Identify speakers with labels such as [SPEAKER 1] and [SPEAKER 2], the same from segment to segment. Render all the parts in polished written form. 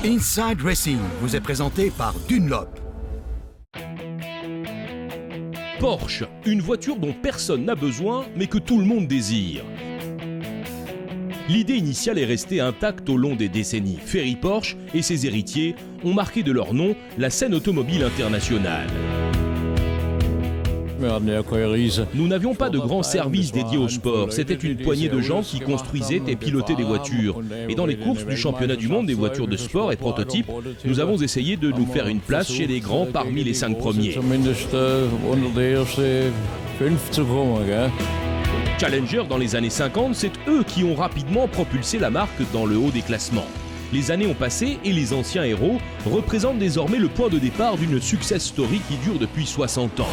[SPEAKER 1] Inside Racing vous est présenté par Dunlop.
[SPEAKER 2] Porsche, une voiture dont personne n'a besoin mais que tout le monde désire. L'idée initiale est restée intacte au long des décennies. Ferry Porsche et ses héritiers ont marqué de leur nom la scène automobile internationale. Nous n'avions pas de grand service dédié au sport, c'était une poignée de gens qui construisaient et pilotaient des voitures. Et dans les courses du championnat du monde des voitures de sport et prototypes, nous avons essayé de nous faire une place chez les grands parmi les 5 premiers. Challenger dans les années 50, c'est eux qui ont rapidement propulsé la marque dans le haut des classements. Les années ont passé et les anciens héros représentent désormais le point de départ d'une success story qui dure depuis 60 ans.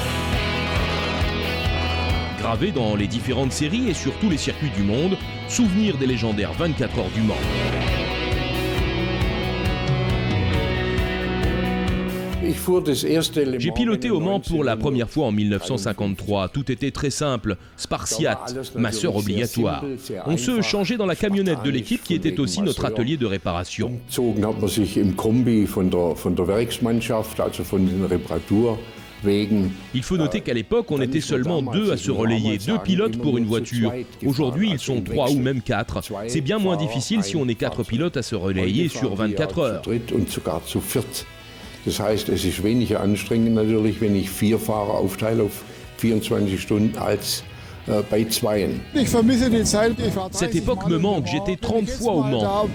[SPEAKER 2] Gravé dans les différentes séries et sur tous les circuits du monde, souvenir des légendaires 24 heures du Mans. J'ai piloté au Mans pour la première fois en 1953. Tout était très simple, spartiate, masseur obligatoire. On se changeait dans la camionnette de l'équipe qui était aussi notre atelier de réparation. Il faut noter qu'à l'époque, on était seulement 2 à se relayer, 2 pilotes pour une voiture. Aujourd'hui, ils sont 3 ou même 4. C'est bien moins difficile si on est 4 pilotes à se relayer sur 24 heures.
[SPEAKER 3] Das heißt, es ist weniger anstrengend natürlich, wenn ich 4 Fahrer aufteile auf 24 Stunden als bei 2.
[SPEAKER 2] Cette époque me manque, j'étais 30 fois au Mans.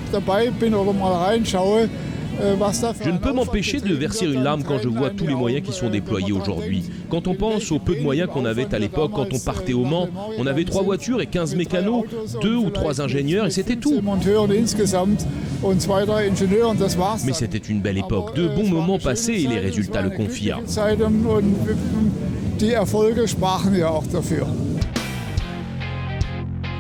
[SPEAKER 2] Je ne peux m'empêcher de verser une larme quand je vois tous les moyens qui sont déployés aujourd'hui. Quand on pense aux peu de moyens qu'on avait à l'époque, quand on partait au Mans, on avait 3 voitures et 15 mécanos, 2 ou 3 ingénieurs et c'était tout. Mais c'était une belle époque, de bons moments passés et les résultats le confirment.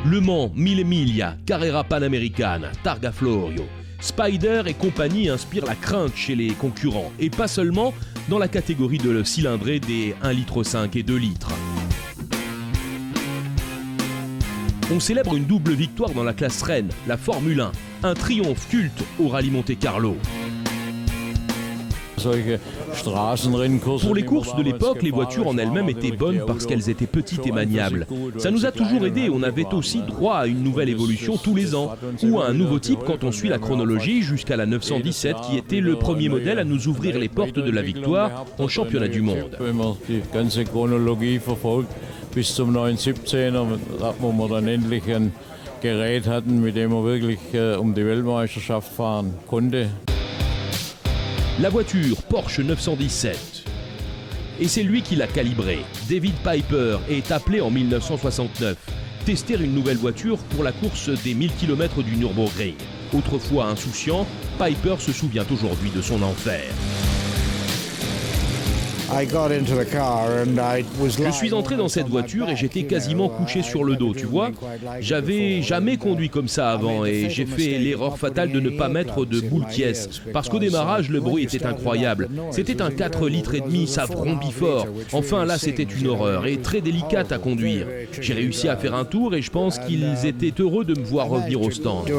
[SPEAKER 2] Le Mans, Mille Miglia, Carrera Panamericana, Targa Florio. Spider et compagnie inspirent la crainte chez les concurrents, et pas seulement dans la catégorie de cylindrée des 1,5 litre et 2 litres. On célèbre une double victoire dans la classe reine, la Formule 1, un triomphe culte au Rallye Monte Carlo. Pour les courses de l'époque, les voitures en elles-mêmes étaient bonnes parce qu'elles étaient petites et maniables. Ça nous a toujours aidés, on avait aussi droit à une nouvelle évolution tous les ans, ou à un nouveau type quand on suit la chronologie jusqu'à la 917 qui était le premier modèle à nous ouvrir les portes de la victoire en championnat du monde.
[SPEAKER 4] Bis zum 917er, wo wir dann endlich ein Gerät hatten, mit dem man wirklich die Weltmeisterschaft fahren konnte.
[SPEAKER 2] La voiture Porsche 917. Et c'est lui qui l'a calibrée. David Piper est appelé en 1969 tester une nouvelle voiture pour la course des 1000 km du Nürburgring. Autrefois insouciant, Piper se souvient aujourd'hui de son enfer. Je suis entré dans cette voiture et j'étais quasiment couché sur le dos, tu vois. J'avais jamais conduit comme ça avant et j'ai fait l'erreur fatale de ne pas mettre de boule caisse parce qu'au démarrage, le bruit était incroyable. C'était un 4 litres et demi, ça vrombit fort. Enfin là, c'était une horreur et très délicate à conduire. J'ai réussi à faire un tour et je pense qu'ils étaient heureux de me voir revenir au stand.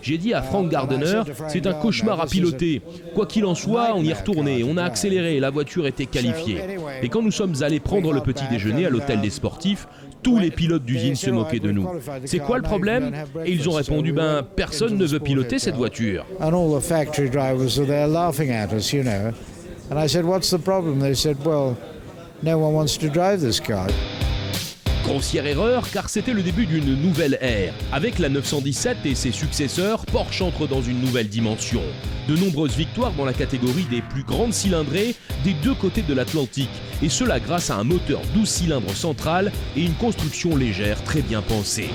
[SPEAKER 2] J'ai dit à Frank Gardner, c'est un cauchemar à piloter. Quoi qu'il en soit, on y est retourné, on a accéléré, la voiture était qualifiée. Et quand nous sommes allés prendre le petit déjeuner à l'hôtel des sportifs, tous les pilotes d'usine se moquaient de nous. C'est quoi le problème? Et ils ont répondu, personne ne veut piloter cette voiture. Grossière erreur, car c'était le début d'une nouvelle ère. Avec la 917 et ses successeurs, Porsche entre dans une nouvelle dimension. De nombreuses victoires dans la catégorie des plus grandes cylindrées des 2 côtés de l'Atlantique. Et cela grâce à un moteur 12 cylindres central et une construction légère très bien pensée.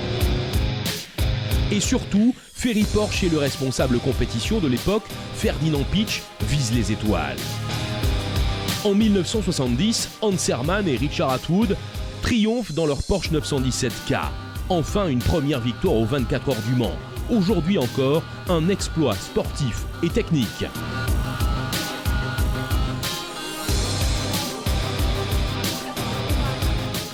[SPEAKER 2] Et surtout, Ferry Porsche et le responsable compétition de l'époque, Ferdinand Piëch, visent les étoiles. En 1970, Hans Herrmann et Richard Attwood triomphent dans leur Porsche 917K. Enfin une première victoire aux 24 heures du Mans. Aujourd'hui encore, un exploit sportif et technique.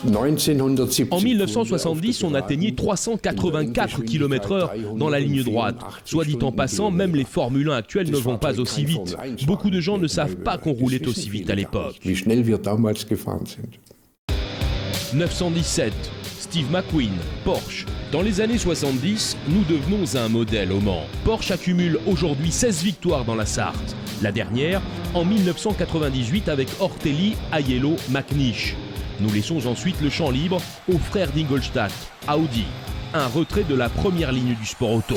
[SPEAKER 2] En 1970, on atteignait 384 km/h dans la ligne droite. Soit dit en passant, même les Formule 1 actuels ne vont pas aussi vite. Beaucoup de gens ne savent pas qu'on roulait aussi vite à l'époque. 917, Steve McQueen, Porsche. Dans les années 70, nous devenons un modèle au Mans. Porsche accumule aujourd'hui 16 victoires dans la Sarthe. La dernière, en 1998 avec Ortelli, Aiello, McNish. Nous laissons ensuite le champ libre aux frères d'Ingolstadt, Audi. Un retrait de la première ligne du sport auto.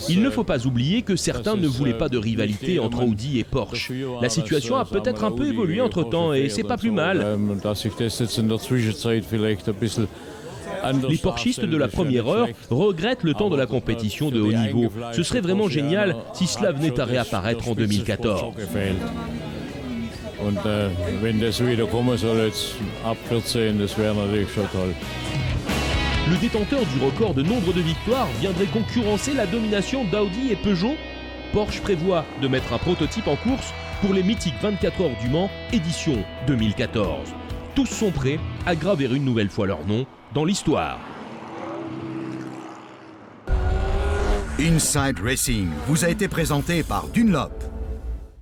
[SPEAKER 2] Il ne faut pas oublier que certains ne voulaient pas de rivalité entre Audi et Porsche. La situation a peut-être un peu évolué entre-temps et c'est pas plus mal. Les Porschistes de la première heure regrettent le temps de la compétition de haut niveau. Ce serait vraiment génial si cela venait à réapparaître en 2014. Le détenteur du record de nombre de victoires viendrait concurrencer la domination d'Audi et Peugeot. Porsche prévoit de mettre un prototype en course pour les mythiques 24 heures du Mans, édition 2014. Tous sont prêts à graver une nouvelle fois leur nom dans l'histoire.
[SPEAKER 1] Inside Racing vous a été présenté par Dunlop.